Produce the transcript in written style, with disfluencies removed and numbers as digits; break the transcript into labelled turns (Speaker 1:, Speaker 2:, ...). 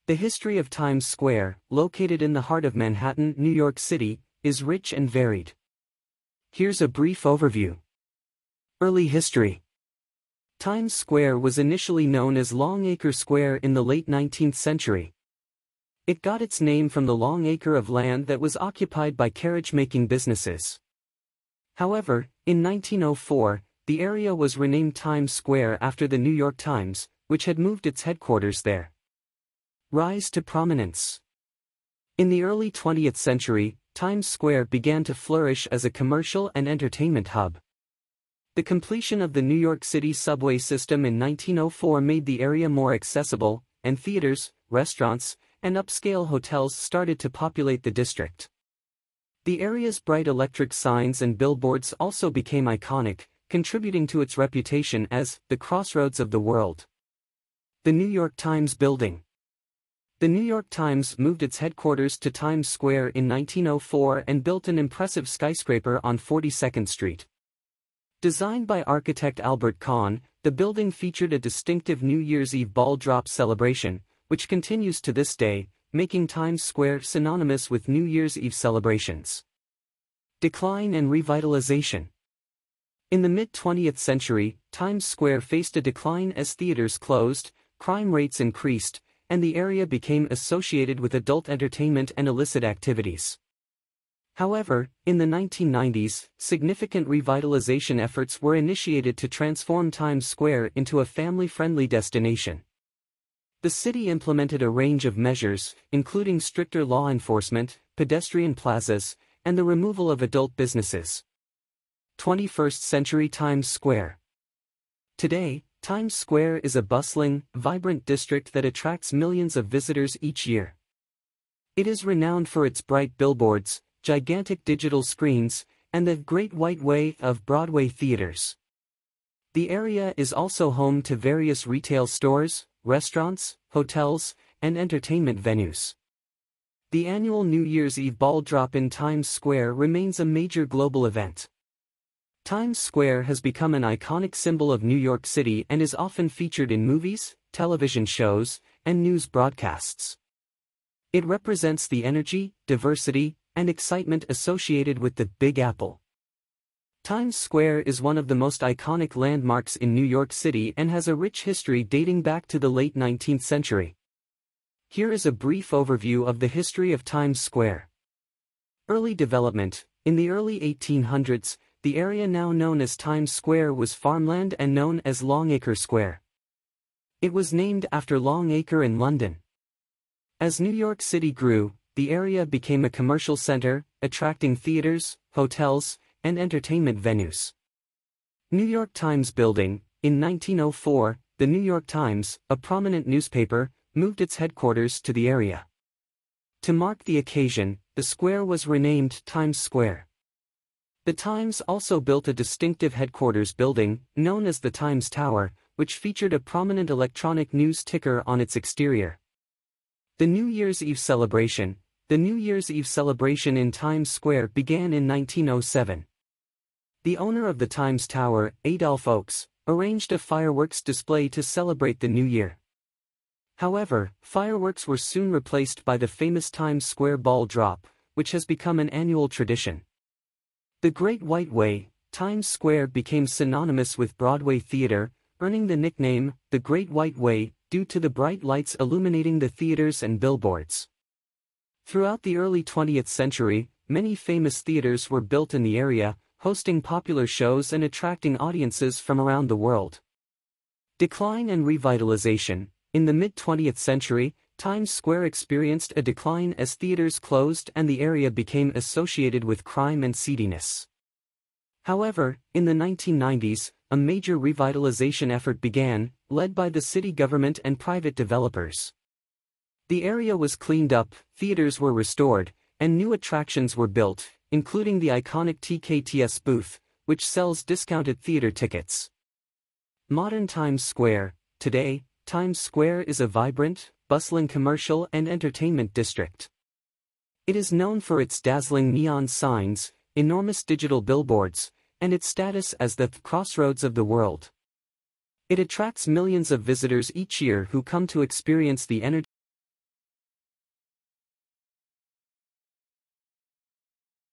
Speaker 1: The history of Times Square, located in the heart of Manhattan, New York City, is rich and varied. Here's a brief overview. Early history. Times Square was initially known as Longacre Square in the late 19th century. It got its name from the long acre of land that was occupied by carriage-making businesses. However, in 1904, the area was renamed Times Square after the New York Times, which had moved its headquarters there. Rise to prominence. In the early 20th century, Times Square began to flourish as a commercial and entertainment hub. The completion of the New York City subway system in 1904 made the area more accessible, and theaters, restaurants, and upscale hotels started to populate the district. The area's bright electric signs and billboards also became iconic, contributing to its reputation as the crossroads of the world. The New York Times Building. The New York Times moved its headquarters to Times Square in 1904 and built an impressive skyscraper on 42nd Street. Designed by architect Albert Kahn, the building featured a distinctive New Year's Eve ball drop celebration, which continues to this day, making Times Square synonymous with New Year's Eve celebrations. Decline and revitalization. In the mid-20th century, Times Square faced a decline as theaters closed, crime rates increased, and the area became associated with adult entertainment and illicit activities. However, in the 1990s, significant revitalization efforts were initiated to transform Times Square into a family-friendly destination. The city implemented a range of measures, including stricter law enforcement, pedestrian plazas, and the removal of adult businesses. 21st century Times Square. Today, Times Square is a bustling, vibrant district that attracts millions of visitors each year. It is renowned for its bright billboards, gigantic digital screens, and the Great White Way of Broadway theaters. The area is also home to various retail stores, restaurants, hotels, and entertainment venues. The annual New Year's Eve ball drop in Times Square remains a major global event. Times Square has become an iconic symbol of New York City and is often featured in movies, television shows, and news broadcasts. It represents the energy, diversity, and excitement associated with the Big Apple. Times Square is one of the most iconic landmarks in New York City and has a rich history dating back to the late 19th century. Here is a brief overview of the history of Times Square. Early development. In the early 1800s, the area now known as Times Square was farmland and known as Longacre Square. It was named after Longacre in London. As New York City grew, the area became a commercial center, attracting theaters, hotels, and entertainment venues. New York Times Building. In 1904, the New York Times, a prominent newspaper, moved its headquarters to the area. To mark the occasion, the square was renamed Times Square. The Times also built a distinctive headquarters building, known as the Times Tower, which featured a prominent electronic news ticker on its exterior. The New Year's Eve celebration. The New Year's Eve celebration in Times Square began in 1907. The owner of the Times Tower, Adolph Oakes, arranged a fireworks display to celebrate the new year. However, fireworks were soon replaced by the famous Times Square ball drop, which has become an annual tradition. The Great White Way. Times Square became synonymous with Broadway theater, earning the nickname, the Great White Way, due to the bright lights illuminating the theaters and billboards. Throughout the early 20th century, many famous theaters were built in the area, hosting popular shows and attracting audiences from around the world. Decline and revitalization. In the mid-20th century, Times Square experienced a decline as theaters closed and the area became associated with crime and seediness. However, in the 1990s, a major revitalization effort began, led by the city government and private developers. The area was cleaned up, theaters were restored, and new attractions were built, including the iconic TKTS booth, which sells discounted theater tickets. Modern Times Square. Today, Times Square is a vibrant, bustling commercial and entertainment district. It is known for its dazzling neon signs, enormous digital billboards, and its status as the crossroads of the world. It attracts millions of visitors each year who come to experience the energy